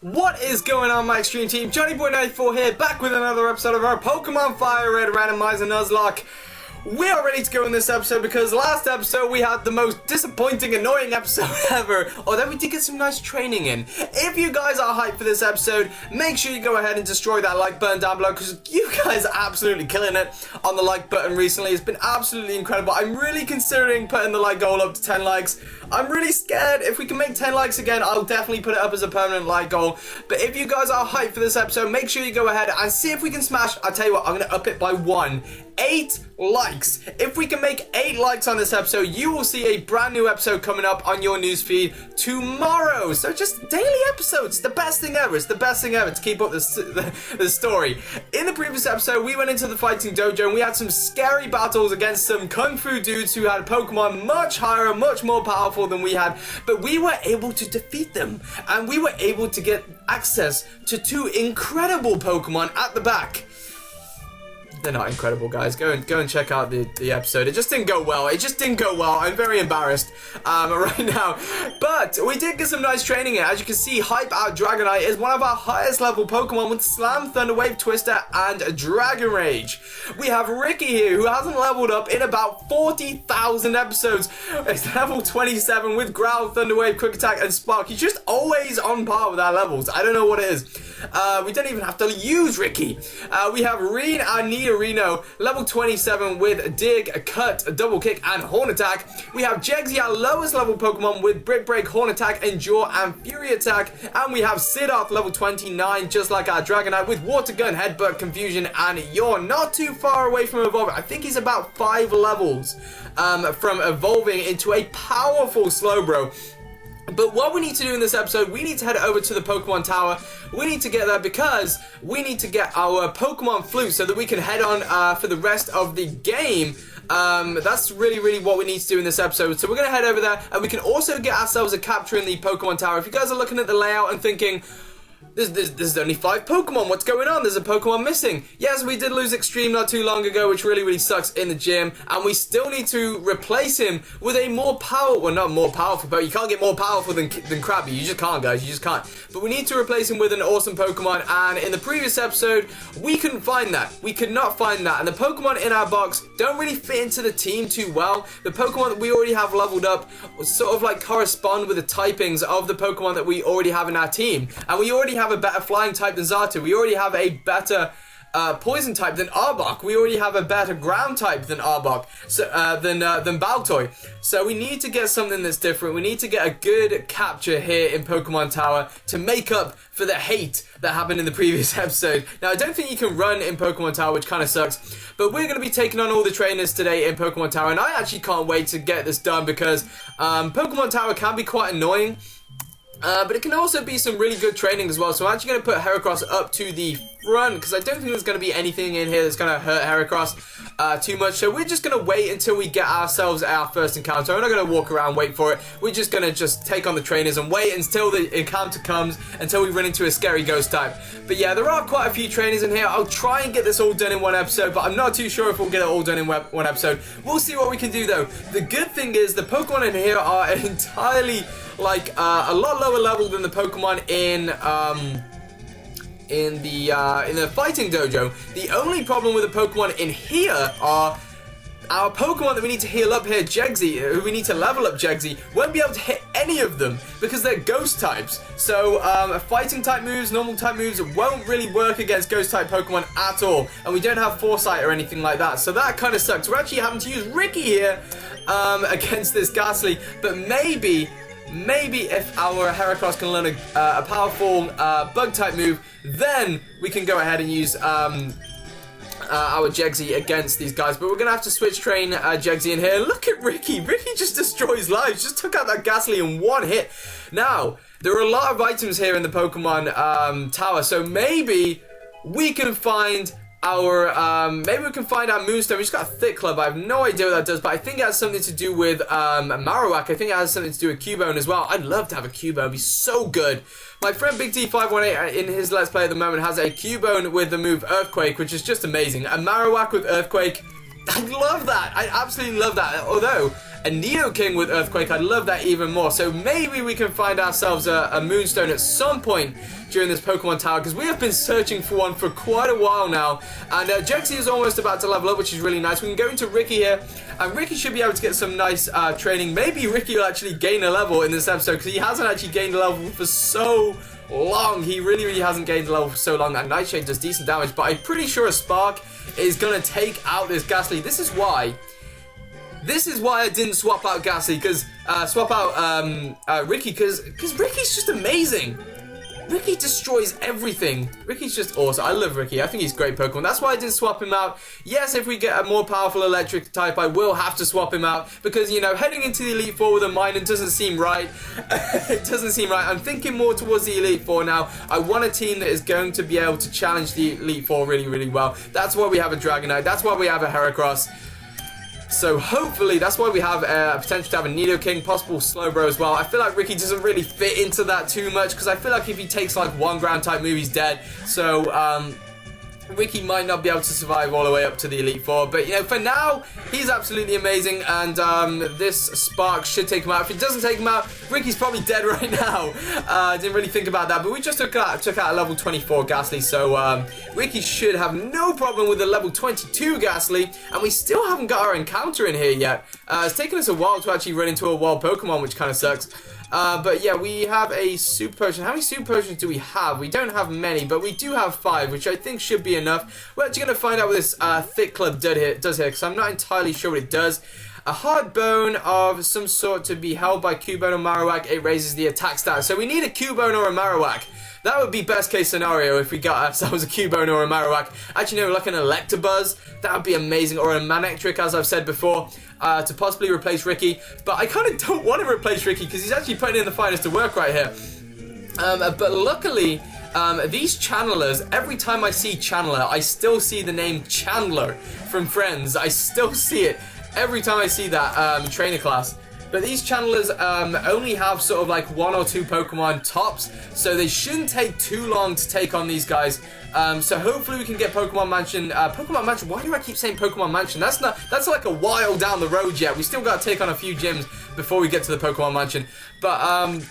What is going on, my Extreme Team? Johnnyboy94 here, back with another episode of our Pokemon Fire Red Randomizer Nuzlocke. We are ready to go in this episode because last episode we had the most disappointing, annoying episode ever. Although we did get some nice training in. If you guys are hyped for this episode, make sure you go ahead and destroy that like button down below because you guys are absolutely killing it on the like button recently. It's been absolutely incredible. I'm really considering putting the like goal up to 10 likes. I'm really scared. If we can make 10 likes again, I'll definitely put it up as a permanent like goal. But if you guys are hyped for this episode, make sure you go ahead and see if we can smash. I'll tell you what, I'm going to up it by 8 likes. If we can make 8 likes on this episode, you will see a brand new episode coming up on your newsfeed tomorrow. So just daily episodes. The best thing ever. It's the best thing ever to keep up the story. In the previous episode, we went into the fighting dojo and we had some scary battles against some kung fu dudes who had Pokemon much higher, much more powerful than we had. But we were able to defeat them. And we were able to get access to 2 incredible Pokemon at the back. They're not incredible, guys. Go and check out the episode. It just didn't go well. I'm very embarrassed right now. But we did get some nice training in. As you can see, Hype Out Dragonite is one of our highest level Pokemon with Slam, Thunder Wave, Twister, and Dragon Rage. We have Ricky here, who hasn't leveled up in about 40,000 episodes. It's level 27 with Growl, Thunder Wave, Quick Attack, and Spark. He's just always on par with our levels. I don't know what it is. We don't even have to use Ricky. We have Reen and Reno, level 27 with Dig, Cut, Double Kick, and Horn Attack. We have Jegsy, our lowest level Pokemon, with Brick Break, Horn Attack, Endure, and Fury Attack. And we have Sidoth, level 29, just like our Dragonite, with Water Gun, Headbutt, Confusion, and Yawn. Not too far away from evolving. I think he's about 5 levels from evolving into a powerful Slowbro. But what we need to do in this episode, we need to head over to the Pokemon Tower. We need to get there because we need to get our Pokemon Flute so that we can head on for the rest of the game. That's really what we need to do in this episode. So we're going to head over there, and we can also get ourselves a capture in the Pokemon Tower. If you guys are looking at the layout and thinking, there's only 5 Pokemon, what's going on? There's a Pokemon missing. Yes, we did lose Extreme not too long ago, which really sucks in the gym, and we still need to replace him with a more powerful, well, not more powerful, but you can't get more powerful than Krabby. You just can't, guys, you just can't. But we need to replace him with an awesome Pokemon, and in the previous episode, we couldn't find that. We could not find that, and the Pokemon in our box don't really fit into the team too well. The Pokemon that we already have leveled up sort of like correspond with the typings of the Pokemon that we already have in our team, and we already have a better flying type than Xatu. We already have a better poison type than Arbok. We already have a better ground type than Arbok, so, than Baltoy. So we need to get something that's different. We need to get a good capture here in Pokemon Tower to make up for the hate that happened in the previous episode. Now, I don't think you can run in Pokemon Tower, which kind of sucks, but we're going to be taking on all the trainers today in Pokemon Tower, and I actually can't wait to get this done because Pokemon Tower can be quite annoying. But it can also be some really good training as well. So I'm actually going to put Heracross up to the front because I don't think there's going to be anything in here that's going to hurt Heracross too much. So we're just going to wait until we get ourselves our first encounter. We're not going to walk around, wait for it. We're just going to take on the trainers and wait until the encounter comes, until we run into a scary ghost type. But yeah, there are quite a few trainers in here. I'll try and get this all done in one episode, but I'm not too sure if we'll get it all done in one episode. We'll see what we can do though. The good thing is the Pokemon in here are entirely like a lot lower level than the Pokemon in the fighting dojo. The only problem with the Pokemon in here are our Pokemon that we need to heal up here, Jegsy, who we need to level up Jegsy, won't be able to hit any of them because they're ghost types. So fighting type moves, normal type moves won't really work against ghost type Pokemon at all. And we don't have Foresight or anything like that. So that kind of sucks. We're actually having to use Ricky here against this Ghastly, but maybe if our Heracross can learn a powerful bug-type move, then we can go ahead and use our Jegsy against these guys. But we're going to have to switch train Jegsy in here. Look at Ricky. Ricky just destroys lives. Just took out that Ghastly in one hit. Now, there are a lot of items here in the Pokemon Tower, so maybe we can find our Moonstone. We just got a Thick Club. I have no idea what that does, but I think it has something to do with Marowak. I think it has something to do with Cubone as well. I'd love to have a Cubone. It'd be so good. My friend Big D518 in his Let's Play at the moment has a Cubone with the move Earthquake, which is just amazing. A Marowak with Earthquake. I love that. I absolutely love that. Although a Nidoking with Earthquake, I'd love that even more. So maybe we can find ourselves a Moonstone at some point during this Pokemon Tower, because we have been searching for one for quite a while now. And Jexy is almost about to level up, which is really nice. We can go into Ricky here, and Ricky should be able to get some nice training. Maybe Ricky will actually gain a level in this episode, because he hasn't actually gained a level for so long. He really hasn't gained a level for so long. That Nightshade does decent damage, but I'm pretty sure a Spark is going to take out this Ghastly. This is why I didn't swap out Ghastly, because swap out Ricky, because Ricky's just amazing. Ricky destroys everything. Ricky's just awesome. I love Ricky. I think he's a great Pokemon. That's why I didn't swap him out. Yes, if we get a more powerful electric type, I will have to swap him out, because, you know, heading into the Elite Four with a Minun doesn't seem right. It doesn't seem right. I'm thinking more towards the Elite Four now. I want a team that is going to be able to challenge the Elite Four really well. That's why we have a Dragonite. That's why we have a Heracross. So hopefully that's why we have potential to have a Nidoking, possible Slowbro as well. I feel like Ricky doesn't really fit into that too much, because I feel like if he takes like one ground type move, he's dead. So Ricky might not be able to survive all the way up to the Elite Four, but, you know, for now, he's absolutely amazing, and this Spark should take him out. If it doesn't take him out, Ricky's probably dead right now. I didn't really think about that, but we just took out a level 24 Ghastly, so Ricky should have no problem with a level 22 Ghastly, and we still haven't got our encounter in here yet. It's taken us a while to actually run into a wild Pokemon, which kind of sucks. But yeah, we have a Super Potion. How many Super Potions do we have? We don't have many, but we do have 5, which I think should be enough. We're actually going to find out what this Thick Club does here, because I'm not entirely sure what it does. A hard bone of some sort to be held by Cubone or Marowak. It raises the attack stat. So we need a Cubone or a Marowak. That would be best case scenario if we got ourselves a Cubone or a Marowak. Actually, no, like an Electabuzz. That would be amazing. Or a Manectric, as I've said before, to possibly replace Ricky. But I kind of don't want to replace Ricky, because he's actually putting in the finest to work right here. But luckily, these channelers, every time I see Channeler, I still see the name Chandler from Friends. I still see it every time I see that trainer class. But these channelers only have sort of like 1 or 2 Pokemon tops, so they shouldn't take too long to take on these guys. So hopefully we can get Pokemon Mansion. Pokemon Mansion, why do I keep saying Pokemon Mansion? That's like a while down the road yet. We still got to take on a few gyms before we get to the Pokemon Mansion. But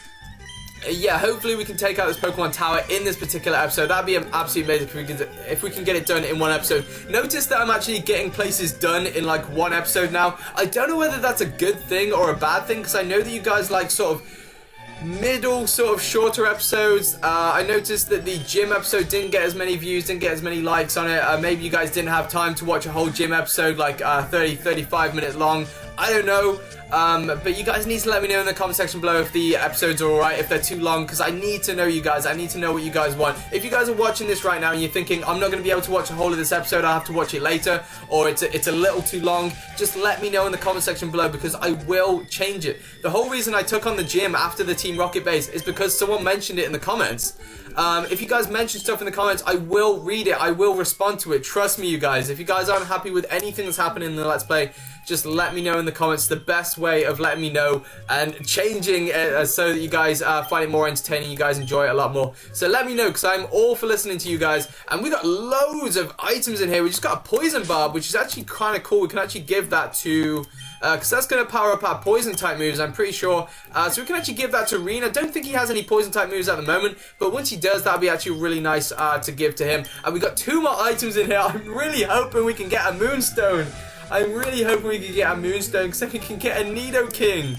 yeah, hopefully we can take out this Pokemon Tower in this particular episode. That'd be absolutely amazing if we can get it done in one episode. Notice that I'm actually getting places done in like one episode now. I don't know whether that's a good thing or a bad thing, because I know that you guys like sort of middle, sort of shorter episodes. I noticed that the gym episode didn't get as many views, didn't get as many likes on it. Maybe you guys didn't have time to watch a whole gym episode, like 30-35 minutes long. I don't know. But you guys need to let me know in the comment section below if the episodes are alright, if they're too long, because I need to know you guys. I need to know what you guys want. If you guys are watching this right now and you're thinking, I'm not going to be able to watch a whole of this episode, I'll have to watch it later, or it's a little too long, just let me know in the comment section below, because I will change it. The whole reason I took on the gym after the Team Rocket base is because someone mentioned it in the comments. If you guys mention stuff in the comments, I will read it, I will respond to it. Trust me, you guys. If you guys aren't happy with anything that's happening in the Let's Play, just let me know in the comments. The best way of letting me know and changing it so that you guys find it more entertaining, you guys enjoy it a lot more. So let me know, because I'm all for listening to you guys. And we got loads of items in here. We just got a Poison Barb, which is actually kind of cool. We can actually give that to... because that's going to power up our poison type moves, I'm pretty sure. So we can actually give that to Reen. I don't think he has any poison type moves at the moment, but once he does, that'll be actually really nice to give to him. And we got 2 more items in here. I'm really hoping we can get a Moonstone. I'm really hoping we can get a Moonstone, because then we can get a Nidoking.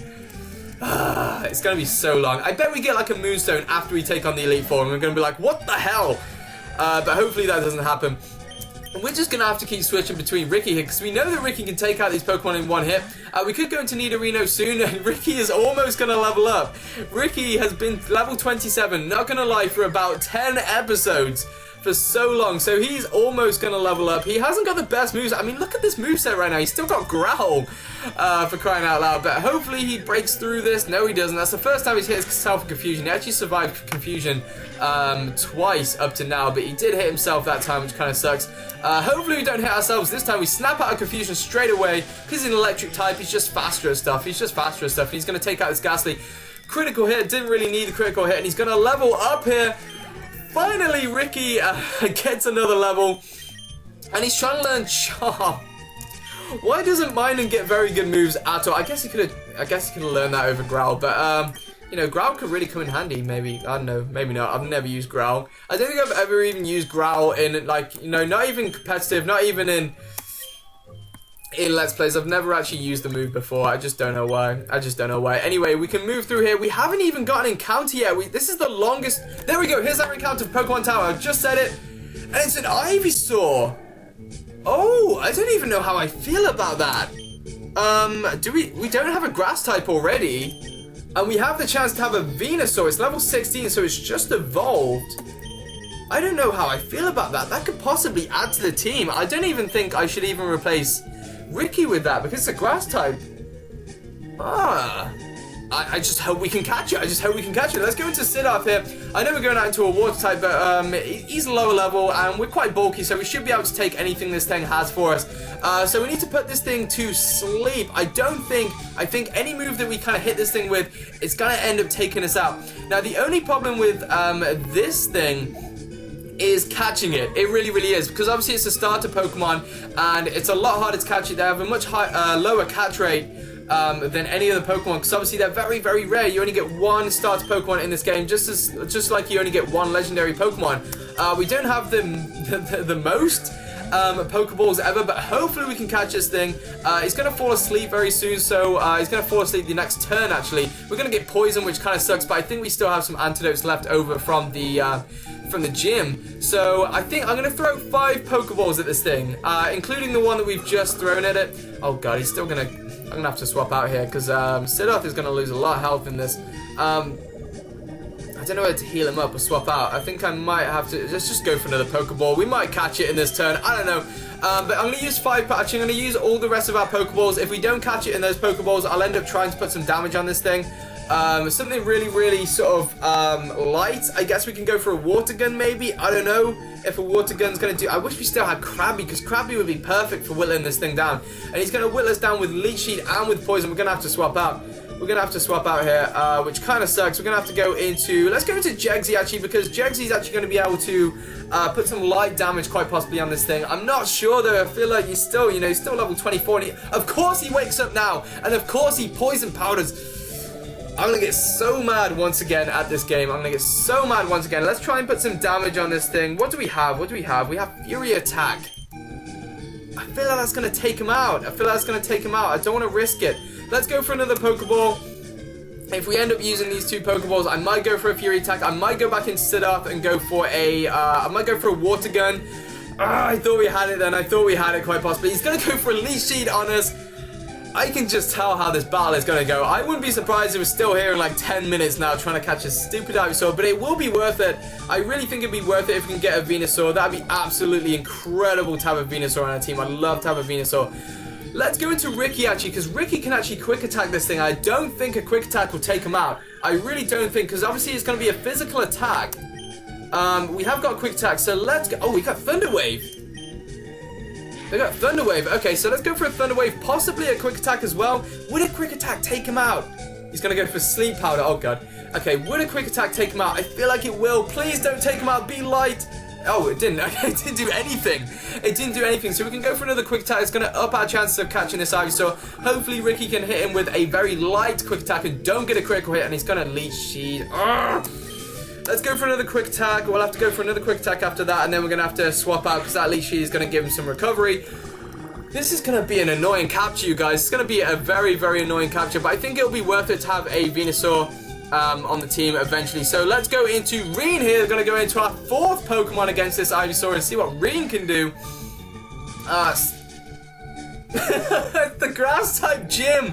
It's going to be so long. I bet we get like a Moonstone after we take on the Elite Four, and we're going to be like, what the hell? But hopefully that doesn't happen. We're just going to have to keep switching between Ricky here, because we know that Ricky can take out these Pokemon in one hit. We could go into Nidorino soon, and Ricky is almost going to level up. Ricky has been level 27, not going to lie, for about 10 episodes. For so long, so he's almost gonna level up. He hasn't got the best moves. I mean, look at this moveset right now. He's still got Growl, for crying out loud. But hopefully he breaks through this. No, he doesn't. That's the first time he's hit himself with Confusion. He actually survived Confusion twice up to now, but he did hit himself that time, which kind of sucks. Hopefully we don't hit ourselves this time. We snap out of Confusion straight away, because he's an electric type. He's just faster at stuff. He's gonna take out this Ghastly. Critical hit. Didn't really need the critical hit, and he's gonna level up here. Finally, Ricky gets another level, and he's trying to learn Charm. Why doesn't Minun get very good moves at all? I guess he could have learned that over Growl, but you know, Growl could really come in handy. Maybe, I don't know, maybe not. I've never used Growl. I don't think I've ever even used Growl in, like, you know, not even competitive, not even in Let's Plays. I've never actually used the move before. I just don't know why. Anyway, we can move through here. We haven't even got an encounter yet. This is the longest. There we go. Here's our encounter of Pokemon Tower. I've just said it. And it's an Ivysaur. Oh, I don't even know how I feel about that. We don't have a grass type already. And we have the chance to have a Venusaur. It's level 16, so it's just evolved. I don't know how I feel about that. That could possibly add to the team. I don't even think I should even replace Ricky with that because it's a grass type. I just hope we can catch it. Let's go into Siddharth here. I know we're going out into a water type, but he's lower level and we're quite bulky, so we should be able to take anything this thing has for us. So we need to put this thing to sleep. I think any move that we kind of hit this thing with, it's going to end up taking us out. Now, the only problem with this thing is catching it. It really, really is, because obviously it's a starter Pokemon and it's a lot harder to catch it. They have a much lower catch rate than any other Pokemon, because obviously they're very, very rare. You only get one starter Pokemon in this game, just like you only get one legendary Pokemon. We don't have the most Pokeballs ever, but hopefully we can catch this thing. He's gonna fall asleep very soon, so he's gonna fall asleep the next turn. Actually, we're gonna get poisoned, which kind of sucks, but I think we still have some antidotes left over from the gym. So I think I'm gonna throw 5 Pokeballs at this thing, including the one that we've just thrown at it. Oh god, he's still gonna. I'm gonna have to swap out here because Siddharth is gonna lose a lot of health in this. I don't know whether to heal him up or swap out. I think I might have to. Let's just go for another Pokeball. We might catch it in this turn. I don't know. But I'm going to use 5. Actually, I'm going to use all the rest of our Pokeballs. If we don't catch it in those Pokeballs, I'll end up trying to put some damage on this thing. Something really, really sort of light. I guess we can go for a Water Gun, maybe. I don't know if a Water Gun's going to do. I wish we still had Krabby, because Krabby would be perfect for whittling this thing down. And he's going to whittle us down with Leech Seed and with Poison. We're going to have to swap out. We're going to have to swap out here, which kind of sucks. We're going to have to go into... Let's go into Jegsy, actually, because Jegsy's actually going to be able to put some light damage, quite possibly, on this thing. I'm not sure, though. I feel like he's still, you know, he's still level 24. And of course he wakes up now. And of course he Poison Powders. I'm going to get so mad once again at this game. Let's try and put some damage on this thing. What do we have? We have Fury Attack. I feel like that's going to take him out. I don't want to risk it. Let's go for another Pokeball. If we end up using these 2 Pokeballs, I might go for a Fury Attack. I might go back into Siddharth and go for a... I might go for a Water Gun. I thought we had it then. I thought we had it quite possibly. He's going to go for a Leech Seed on us. I can just tell how this battle is going to go. I wouldn't be surprised if we're still here in like 10 minutes now trying to catch a stupid Ivysaur, but it will be worth it. I really think it'd be worth it if we can get a Venusaur. That'd be absolutely incredible to have a Venusaur on our team. I'd love to have a Venusaur. Let's go into Ricky, actually, because Ricky can actually quick attack this thing. I don't think a quick attack will take him out. I really don't think, because obviously it's going to be a physical attack. We have got a quick attack, so let's go. Oh, we got Thunder Wave. They got Thunder Wave. Okay, so let's go for a Thunder Wave, possibly a quick attack as well. Would a quick attack take him out? He's going to go for Sleep Powder. Oh, God. Okay, would a quick attack take him out? I feel like it will. Please don't take him out. Be light. Oh, it didn't. It didn't do anything. So we can go for another quick attack. It's going to up our chances of catching this Ivysaur. Hopefully, Ricky can hit him with a very light quick attack and don't get a critical hit. And he's going to Leech Seed. Let's go for another quick attack. We'll have to go for another quick attack after that. And then we're going to have to swap out because that Leech Seed is going to give him some recovery. This is going to be an annoying capture, you guys. It's going to be a very, very annoying capture. But I think it'll be worth it to have a Venusaur on the team eventually. So let's go into Reen here. We're going to go into our 4th Pokemon against this Ivysaur and see what Reen can do. The grass type gym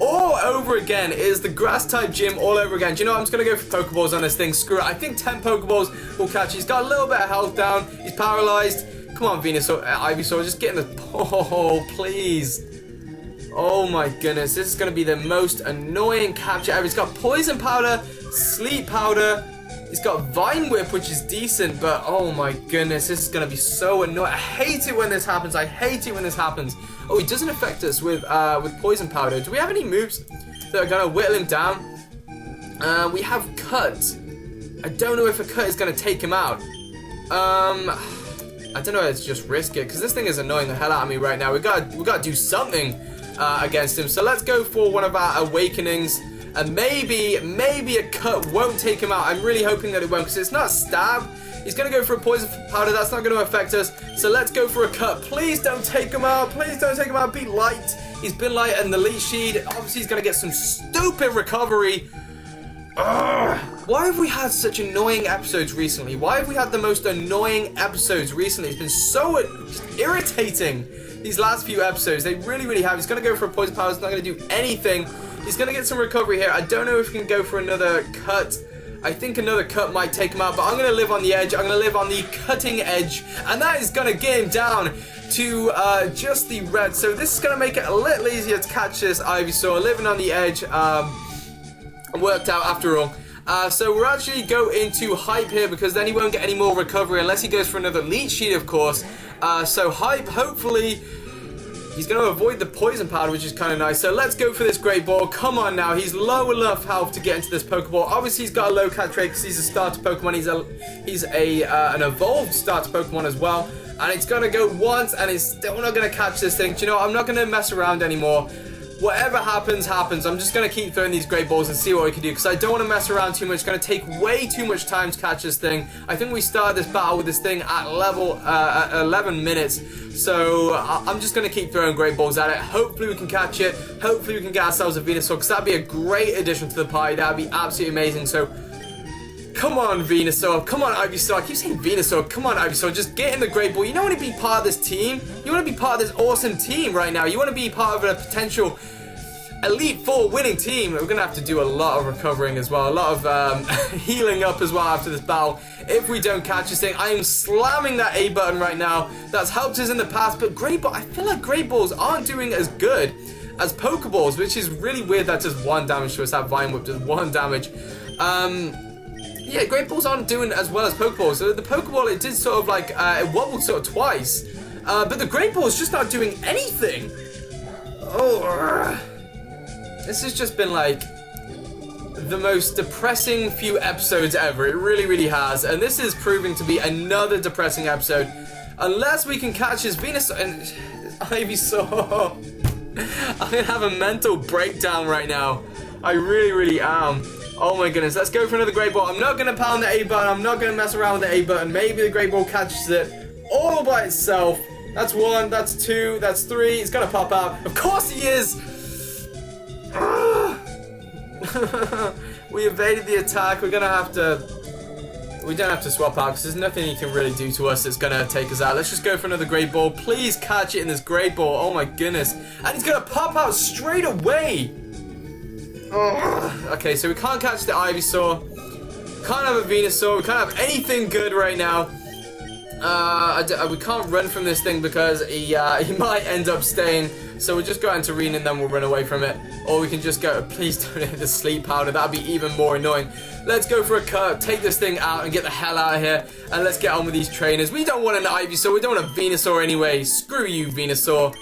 all over again. Is the grass type gym all over again. Do you know what? I'm just going to go for Pokeballs on this thing. Screw it. I think 10 Pokeballs will catch. He's got a little bit of health down. He's paralyzed. Come on, Venusaur, Ivysaur, just get in the... Oh, please. Oh my goodness, this is going to be the most annoying capture ever. He's got Poison Powder, Sleep Powder, he's got Vine Whip, which is decent, but oh my goodness, this is going to be so annoying. I hate it when this happens. Oh, he doesn't affect us with Poison Powder. Do we have any moves that are going to whittle him down? We have Cut. I don't know if a Cut is going to take him out. I don't know, let's just risk it, because this thing is annoying the hell out of me right now. We gotta do something against him. So let's go for one of our awakenings, and maybe a cut won't take him out. I'm really hoping that it won't, because it's not a stab. He's gonna go for a poison powder. That's not gonna affect us. So let's go for a cut. Please don't take him out. Please don't take him out. Be light. He's been light, and the leech sheet. Obviously, he's gonna get some stupid recovery. Why have we had such annoying episodes recently? Why have we had the most annoying episodes recently? It's been so irritating, these last few episodes. They really have. He's going to go for a poison power. It's not going to do anything. He's going to get some recovery here. I don't know if he can go for another cut. I think another cut might take him out, but I'm going to live on the edge. I'm going to live on the cutting edge, and that is going to get him down to just the red. So this is going to make it a little easier to catch this Ivysaur. Living on the edge worked out after all. So we're actually go into hype here, because then he won't get any more recovery unless he goes for another leech sheet, of course. So hype, hopefully he's going to avoid the poison powder, which is kind of nice. So let's go for this great ball. Come on now, he's low enough health to get into this Pokeball. Obviously he's got a low catch rate because he's a starter Pokemon. He's an evolved starter Pokemon as well. And it's going to go once, and it's still not going to catch this thing. Do you know what? I'm not going to mess around anymore. Whatever happens, happens. I'm just going to keep throwing these great balls and see what we can do, because I don't want to mess around too much. It's going to take way too much time to catch this thing. I think we started this battle with this thing at level 11 minutes. So I'm just going to keep throwing great balls at it. Hopefully we can catch it. Hopefully we can get ourselves a Venusaur, because that'd be a great addition to the party. That'd be absolutely amazing. So come on, Venusaur. Come on, Ivysaur. I keep saying Venusaur. Come on, Ivysaur. Just get in the great ball. You don't want to be part of this team. You want to be part of this awesome team right now. You want to be part of a potential Elite Four winning team. We're going to have to do a lot of recovering as well. A lot of healing up as well after this battle. If we don't catch this thing, I am slamming that A button right now. That's helped us in the past, but great ball. I feel like great balls aren't doing as good as Pokeballs, which is really weird. That does 1 damage to us. That Vine Whip does 1 damage. Yeah, great balls aren't doing as well as Pokeballs. So the Pokeball, it did sort of like, it wobbled sort of twice. But the great ball is just not doing anything. Oh, this has just been like the most depressing few episodes ever. It really has. And this is proving to be another depressing episode. Unless we can catch his Venusaur and Ivysaur. I'm gonna have a mental breakdown right now. I really am. Oh my goodness, let's go for another great ball. I'm not going to pound the A button. I'm not going to mess around with the A button. Maybe the great ball catches it all by itself. That's 1, that's 2, that's 3. It's going to pop out. Of course he is. We evaded the attack. We're going to have to... We don't have to swap out, because there's nothing he can really do to us that's going to take us out. Let's just go for another great ball. Please catch it in this great ball. Oh my goodness. And he's going to pop out straight away. Okay, so we can't catch the Ivysaur. Can't have a Venusaur. We can't have anything good right now. We can't run from this thing because he might end up staying. So we'll just go into Arena and then we'll run away from it. Or we can just go, please don't hit the sleep powder. That'd be even more annoying. Let's go for a cut, take this thing out and get the hell out of here. And let's get on with these trainers. We don't want an Ivysaur. We don't want a Venusaur anyway. Screw you, Venusaur.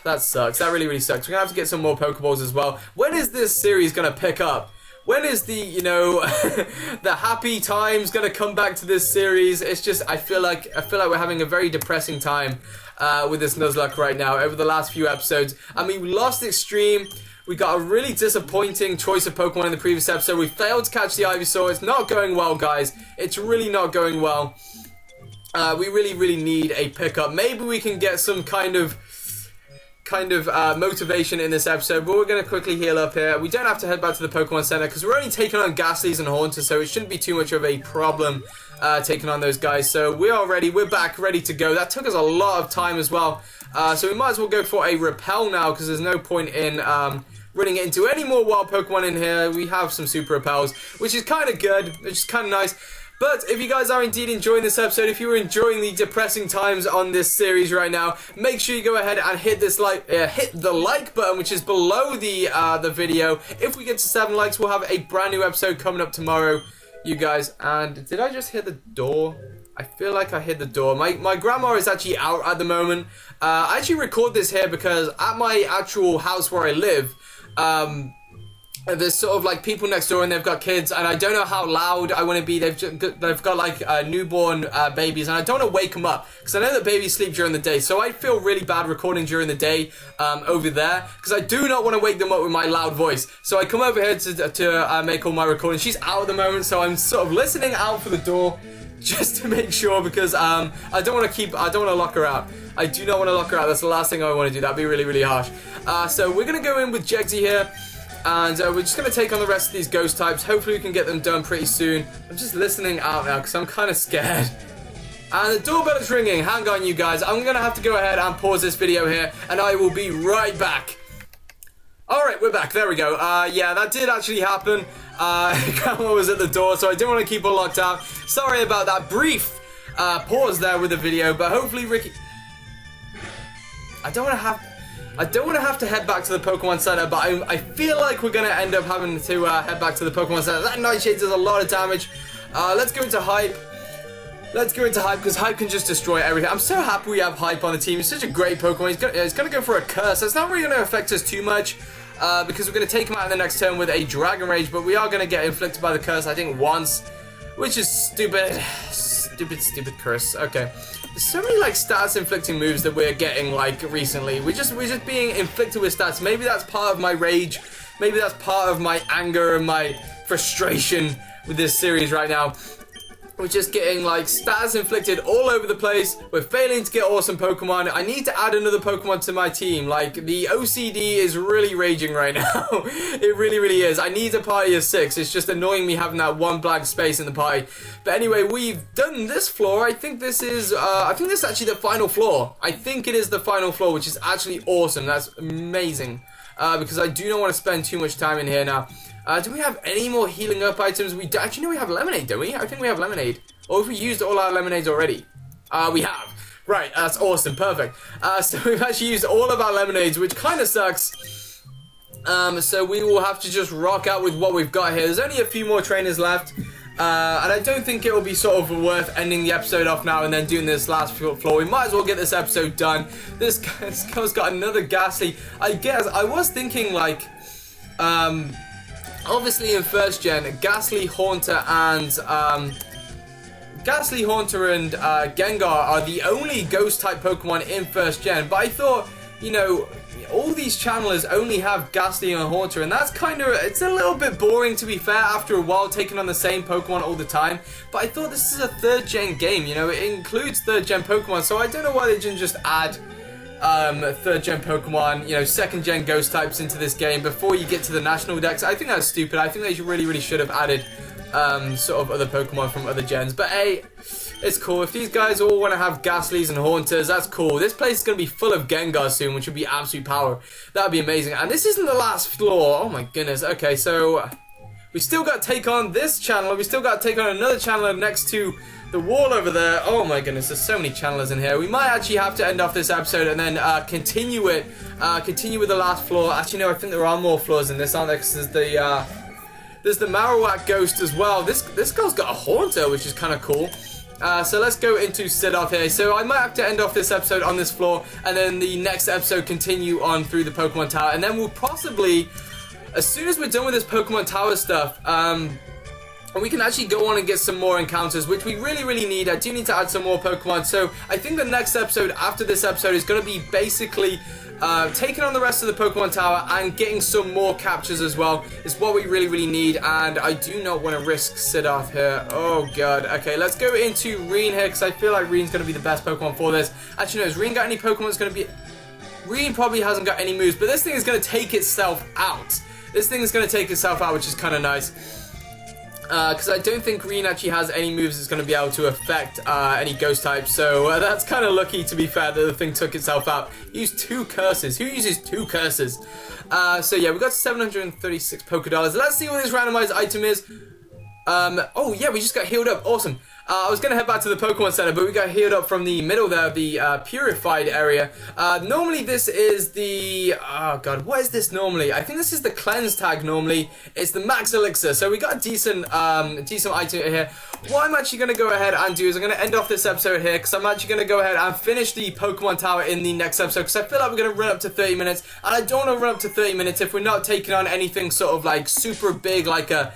That sucks. That really sucks. We're going to have to get some more Pokeballs as well. When is this series going to pick up? When is the, you know, the happy times going to come back to this series? It's just, I feel like we're having a very depressing time with this Nuzlocke right now over the last few episodes. I mean, we lost Extreme. We got a really disappointing choice of Pokemon in the previous episode. We failed to catch the Ivysaur. It's not going well, guys. It's really not going well. We really need a pickup. Maybe we can get some kind of motivation in this episode, but we're going to quickly heal up here. We don't have to head back to the Pokemon Center because we're only taking on Ghastlies and Haunters, so it shouldn't be too much of a problem taking on those guys. So we are ready. We're back, ready to go. That took us a lot of time as well, so we might as well go for a Repel now because there's no point in running into any more wild Pokemon in here. We have some Super Repels, which is kind of good, which is kind of nice. But if you guys are indeed enjoying this episode, if you're enjoying the depressing times on this series right now, make sure you go ahead and hit this hit the like button, which is below the video. If we get to 7 likes, we'll have a brand new episode coming up tomorrow, you guys. And did I just hit the door? I feel like I hit the door. My grandma is actually out at the moment. I actually record this here because at my actual house where I live, there's sort of like people next door and they've got kids, and I don't know how loud I want to be. They've got like newborn babies, and I don't want to wake them up because I know that babies sleep during the day, so I feel really bad recording during the day over there because I do not want to wake them up with my loud voice. So I come over here to make all my recording. She's out at the moment, so I'm sort of listening out for the door just to make sure, because I don't want to lock her out. I do not want to lock her out. That's the last thing I want to do. That'd be really, really harsh. So we're gonna go in with Jegsy here. And we're just going to take on the rest of these ghost types. Hopefully we can get them done pretty soon. I'm just listening out now because I'm kind of scared. And the doorbell is ringing. Hang on, you guys. I'm going to have to go ahead and pause this video here. And I will be right back. Alright, we're back. There we go. Yeah, that did actually happen. Grandma was at the door, so I didn't want to keep her locked out. Sorry about that brief pause there with the video. But hopefully Ricky... I don't want to have to head back to the Pokemon Center, but I feel like we're going to end up having to head back to the Pokemon Center. That Nightshade does a lot of damage. Let's go into Hype. Let's go into Hype, because Hype can just destroy everything. I'm so happy we have Hype on the team. He's such a great Pokemon. He's going to go for a Curse. That's not really going to affect us too much, because we're going to take him out in the next turn with a Dragon Rage, but we are going to get inflicted by the Curse, I think, once, which is stupid. Stupid curse. Okay. There's so many like stats inflicting moves that we're getting like recently. We're just being inflicted with stats. Maybe that's part of my rage. Maybe that's part of my anger and my frustration with this series right now. We're just getting like stats inflicted all over the place. We're failing to get awesome Pokemon. I need to add another Pokemon to my team. Like, the OCD is really raging right now. It really, really is. I need a party of 6. It's just annoying me having that one blank space in the party. But anyway, we've done this floor. I think this is actually the final floor. I think it is the final floor, which is actually awesome. That's amazing. Because I do not want to spend too much time in here now. Do we have any more healing up items? We actually know we have lemonade, don't we? I think we have lemonade. Or if we used all our lemonades already. We have. Right, that's awesome, perfect. So we've actually used all of our lemonades, which kind of sucks. So we will have to just rock out with what we've got here. There's only a few more trainers left. And I don't think it will be sort of worth ending the episode off now and then doing this last floor. We might as well get this episode done. This guy's got another Ghastly. I guess, I was thinking like, obviously in first gen, Ghastly, Haunter, and Gengar are the only ghost type Pokemon in first gen. But I thought, you know, all these channelers only have Ghastly and Haunter, and that's kind of, it's a little bit boring to be fair after a while taking on the same Pokemon all the time. But I thought this is a third gen game, you know, it includes third gen Pokemon, so I don't know why they didn't just add third gen Pokemon, you know, second gen ghost types into this game before you get to the national decks. I think that's stupid. I think they really should have added sort of other Pokemon from other gens. But hey, it's cool. If these guys all want to have Ghastlies and Haunters, that's cool. This place is going to be full of Gengar soon, which would be absolute power. That would be amazing. And this isn't the last floor. Oh my goodness. Okay, so we still got to take on this channel. We still got to take on another channel next to the wall over there. Oh my goodness, there's so many channelers in here. We might actually have to end off this episode and then continue with the last floor. Actually, no, I think there are more floors in this, aren't there? Because there's the Marowak Ghost as well. This guy's got a Haunter, which is kind of cool. So let's go into Sit-Off here. So I might have to end off this episode on this floor, and then the next episode continue on through the Pokemon Tower, and then we'll possibly, as soon as we're done with this Pokemon Tower stuff, we can actually go on and get some more encounters, which we really need. I do need to add some more Pokemon, so I think the next episode after this episode is going to be basically taking on the rest of the Pokemon Tower and getting some more captures as well. It's what we really need, and I do not want to risk Sit-Off here. Oh god. Okay, let's go into Reen here, because I feel like Reen's going to be the best Pokemon for this. Actually, no, has Reen got any Pokemon that's going to be... Reen probably hasn't got any moves, but this thing is going to take itself out. This thing is going to take itself out, which is kind of nice. Because I don't think Green actually has any moves that's going to be able to affect any ghost types, so that's kind of lucky, to be fair, that the thing took itself out. Used 2 curses. Who uses 2 curses? So yeah, we got 736 Poké Dollars. Let's see what this randomized item is. Oh yeah, we just got healed up. Awesome. I was gonna head back to the Pokemon Center, but we got healed up from the middle there, the purified area. Normally this is the, oh god, what is this normally? I think this is the cleanse tag normally. It's the max elixir, so we got a decent item here. What I'm actually gonna go ahead and do is I'm gonna end off this episode here, because I'm actually gonna go ahead and finish the Pokemon Tower in the next episode, because I feel like we're gonna run up to 30 minutes, and I don't want to run up to 30 minutes if we're not taking on anything sort of like super big, like a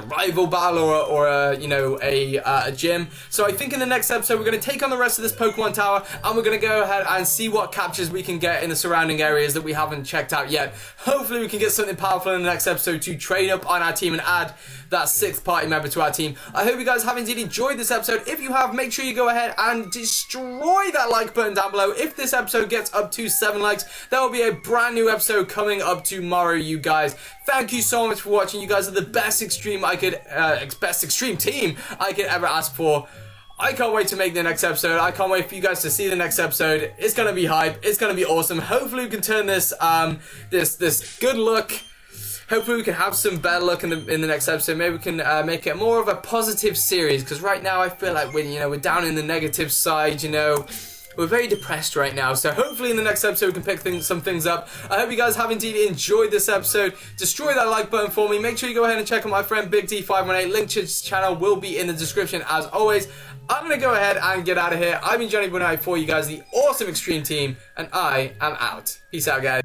rival battle or a, you know, a gym. So I think in the next episode we're going to take on the rest of this Pokemon Tower, and we're going to go ahead and see what captures we can get in the surrounding areas that we haven't checked out yet. Hopefully we can get something powerful in the next episode to trade up on our team and add that 6th party member to our team. I hope you guys have indeed enjoyed this episode. If you have, make sure you go ahead and destroy that like button down below. If this episode gets up to 7 likes, there will be a brand new episode coming up tomorrow, you guys. Thank you so much for watching. You guys are the best Extreme Team I could ever ask for. I can't wait to make the next episode. I can't wait for you guys to see the next episode. It's gonna be hype. It's gonna be awesome. Hopefully we can turn this this good luck. Hopefully we can have some better luck in the next episode. Maybe we can make it more of a positive series, because right now I feel like we're down in the negative side. You know, we're very depressed right now. So hopefully in the next episode we can pick some things up. I hope you guys have indeed enjoyed this episode. Destroy that like button for me. Make sure you go ahead and check out my friend Big D518. Link to his channel will be in the description as always. I'm going to go ahead and get out of here. I've been Johnnyboy94, you guys, the awesome Extreme Team, and I am out. Peace out, guys.